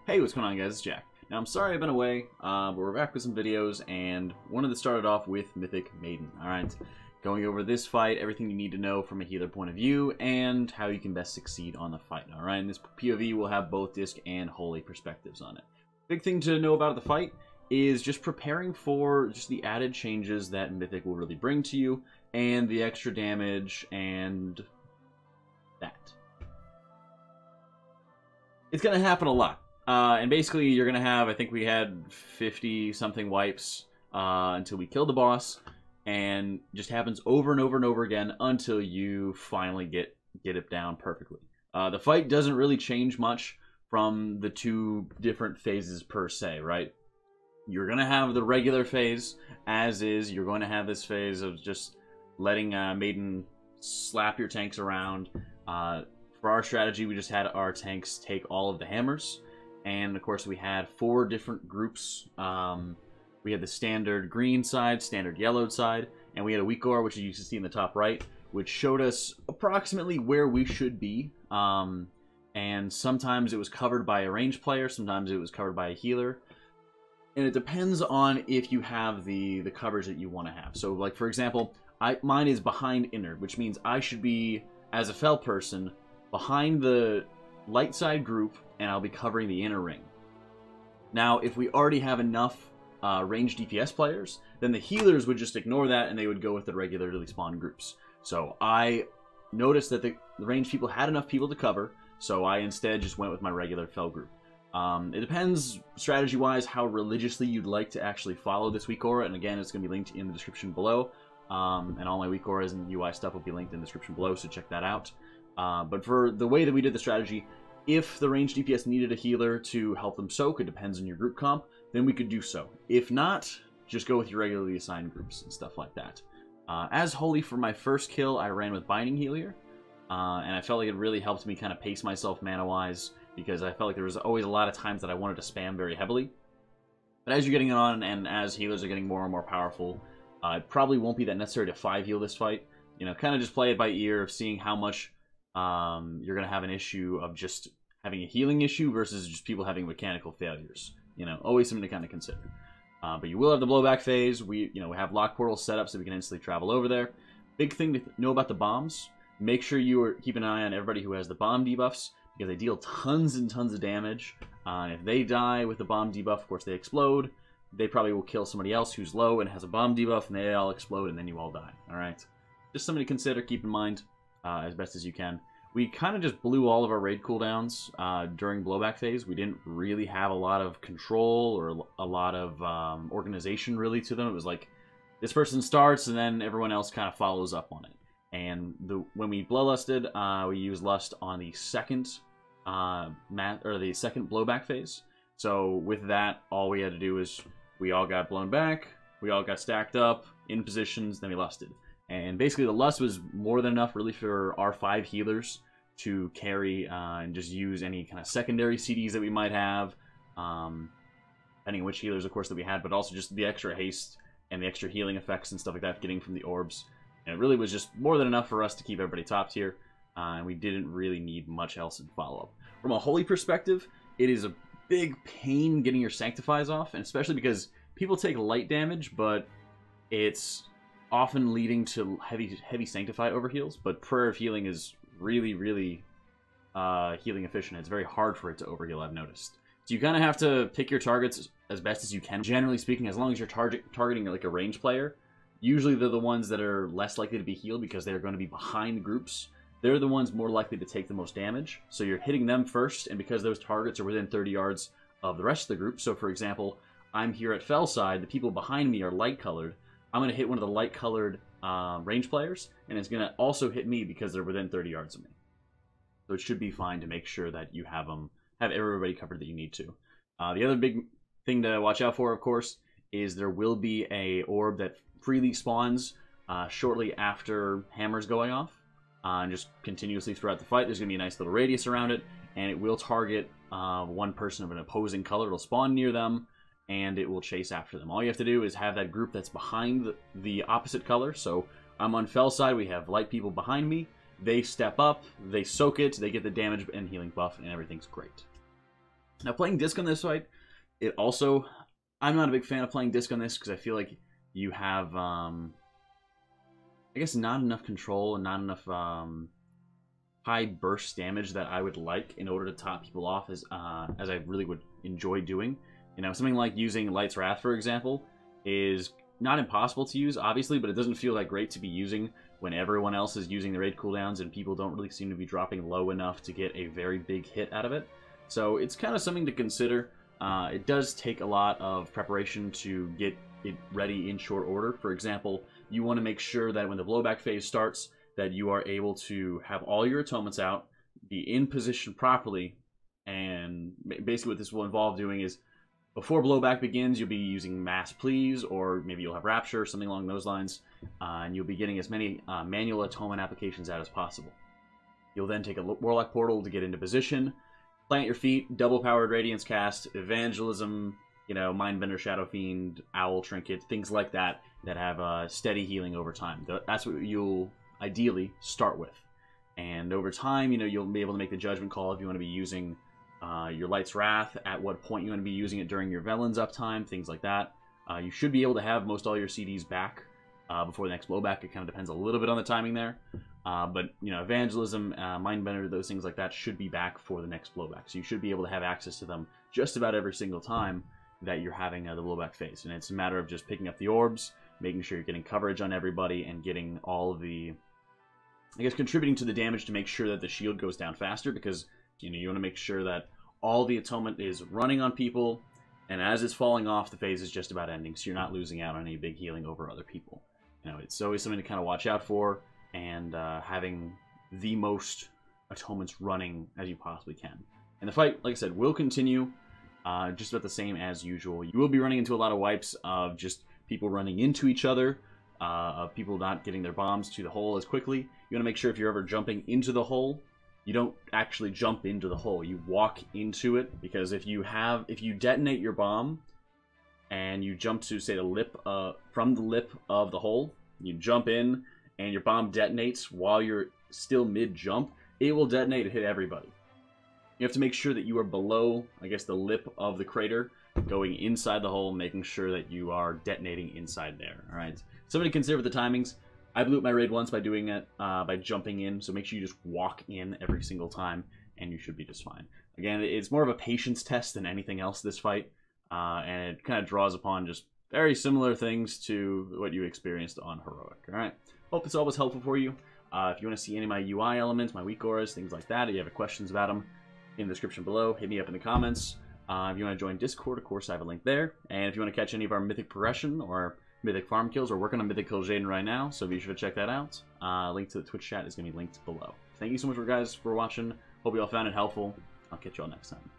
Hey, what's going on, guys? It's Jack. Now, I'm sorry I've been away, but we're back with some videos, and wanted to start it off with Mythic Maiden. Alright, going over this fight, everything you need to know from a healer point of view, and how you can best succeed on the fight. Alright, and this POV will have both disc and holy perspectives on it. Big thing to know about the fight is just preparing for just the added changes that Mythic will really bring to you, and the extra damage, and that. It's going to happen a lot. And basically, you're going to have, I think we had 50-something wipes until we killed the boss. And just happens over and over and over again until you finally get it down perfectly. The fight doesn't really change much from the two different phases per se, right? You're going to have the regular phase, as is. You're going to have this phase of just letting Maiden slap your tanks around. For our strategy, we just had our tanks take all of the hammers. And, of course, we had 4 different groups. We had the standard green side, standard yellow side, and we had a weak ore, which you can see in the top right, which showed us approximately where we should be. And sometimes it was covered by a ranged player, sometimes it was covered by a healer. And it depends on if you have the coverage that you want to have. So, like, for example, mine is behind inner, which means I should be, as a Fel person, behind the light side group, and I'll be covering the inner ring. Now, if we already have enough ranged DPS players, then the healers would just ignore that, and they would go with the regularly spawned groups. So I noticed that the ranged people had enough people to cover, so I instead just went with my regular Fel group. It depends, strategy-wise, how religiously you'd like to actually follow this weak aura, and again, it's going to be linked in the description below. And all my weak auras and UI stuff will be linked in the description below, so check that out. But for the way that we did the strategy, if the ranged DPS needed a healer to help them soak, it depends on your group comp, then we could do so. If not, just go with your regularly assigned groups and stuff like that. As holy, for my first kill, I ran with Binding Healer, and I felt like it really helped me kind of pace myself mana-wise, because I felt like there was always a lot of times that I wanted to spam very heavily. But as you're getting on, and as healers are getting more and more powerful, it probably won't be that necessary to 5-heal this fight. You know, kind of just play it by ear of seeing how much you're going to have an issue of just having a healing issue versus just people having mechanical failures. You know, always something to kind of consider. But you will have the blowback phase. We have lock portals set up so we can instantly travel over there. Big thing to know about the bombs. Make sure you keep an eye on everybody who has the bomb debuffs, because they deal tons and tons of damage. If they die with the bomb debuff, of course they explode. They probably will kill somebody else who's low and has a bomb debuff, and they all explode, and then you all die. Alright? Just something to consider, keep in mind. As best as you can. We kind of just blew all of our raid cooldowns during blowback phase. We didn't really have a lot of control or a lot of organization really to them. It was like, this person starts and then everyone else kind of follows up on it. And when we bloodlusted, we used lust on the second second blowback phase. So with that, all we had to do is we all got blown back, we all got stacked up in positions, then we lusted. And basically the lust was more than enough really for our 5 healers to carry and just use any kind of secondary CDs that we might have. Depending on which healers, of course, that we had, but also just the extra haste and the extra healing effects and stuff like that getting from the orbs. And it really was just more than enough for us to keep everybody top tier. And we didn't really need much else in follow-up. From a holy perspective, it is a big pain getting your sanctifies off, and especially because people take light damage, but it's often leading to heavy sanctify overheals, but prayer of healing is really healing efficient. It's very hard for it to overheal, I've noticed. So you kind of have to pick your targets as best as you can. Generally speaking, as long as you're targeting like a range player, usually they're the ones that are less likely to be healed because they're going to be behind groups. They're the ones more likely to take the most damage. So you're hitting them first, and because those targets are within 30 yards of the rest of the group, so for example, I'm here at Fel side, the people behind me are light colored, I'm going to hit one of the light-colored range players, and it's going to also hit me because they're within 30 yards of me. So it should be fine to make sure that you have everybody covered that you need to. The other big thing to watch out for, of course, is there will be a orb that freely spawns shortly after hammers going off. And just continuously throughout the fight, there's going to be a nice little radius around it, and it will target one person of an opposing color. It'll spawn near them, and it will chase after them. All you have to do is have that group that's behind the opposite color. So I'm on Fel side, we have light people behind me. They step up, they soak it, they get the damage and healing buff, and everything's great. Now, playing disc on this fight, it also... I'm not a big fan of playing disc on this because I feel like you have, I guess, not enough control and not enough high burst damage that I would like in order to top people off as I really would enjoy doing. You know, something like using Light's Wrath, for example, is not impossible to use, obviously, but it doesn't feel that great to be using when everyone else is using the raid cooldowns and people don't really seem to be dropping low enough to get a very big hit out of it. So it's kind of something to consider. It does take a lot of preparation to get it ready in short order. For example, you want to make sure that when the blowback phase starts, that you are able to have all your atonements out, be in position properly, and basically what this will involve doing is, before blowback begins, you'll be using Mass Please, or maybe you'll have Rapture, something along those lines, and you'll be getting as many manual atonement applications out as possible. You'll then take a Warlock Portal to get into position, plant your feet, double-powered Radiance cast, Evangelism, you know, Mindbender, Shadow Fiend, Owl Trinket, things like that, that have steady healing over time. That's what you'll ideally start with. And over time, you know, you'll be able to make the judgment call if you want to be using your Light's Wrath, at what point you want to be using it during your Velen's uptime, things like that. You should be able to have most all your CDs back before the next blowback. It kind of depends a little bit on the timing there. But, you know, Evangelism, Mindbender, those things like that should be back for the next blowback. So you should be able to have access to them just about every single time that you're having the blowback phase. And it's a matter of just picking up the orbs, making sure you're getting coverage on everybody, and getting all of the, I guess, contributing to the damage to make sure that the shield goes down faster, because, you know, you want to make sure that all the atonement is running on people, and as it's falling off, the phase is just about ending, so you're not losing out on any big healing over other people. You know, it's always something to kind of watch out for, and having the most atonements running as you possibly can. And the fight, like I said, will continue just about the same as usual. You will be running into a lot of wipes of just people running into each other, of people not getting their bombs to the hole as quickly. You want to make sure if you're ever jumping into the hole, you don't actually jump into the hole. You walk into it, because if you detonate your bomb and you jump to, say, the lip, from the lip of the hole, you jump in and your bomb detonates while you're still mid-jump, it will detonate and hit everybody. You have to make sure that you are below, I guess, the lip of the crater, going inside the hole, making sure that you are detonating inside there. All right. Something to consider with the timings. I blew up my raid once by doing it, by jumping in, so make sure you just walk in every single time, and you should be just fine. Again, it's more of a patience test than anything else, this fight, and it kind of draws upon just very similar things to what you experienced on Heroic. All right. Hope this all was helpful for you. If you want to see any of my UI elements, my weak auras, things like that, if you have questions about them, in the description below, hit me up in the comments. If you want to join Discord, of course, I have a link there. And if you want to catch any of our Mythic progression or Mythic farm kills, we're working on Mythic Kil'jaeden right now, so be sure to check that out. Link to the Twitch chat is going to be linked below. Thank you so much, guys, for watching. Hope you all found it helpful. I'll catch you all next time.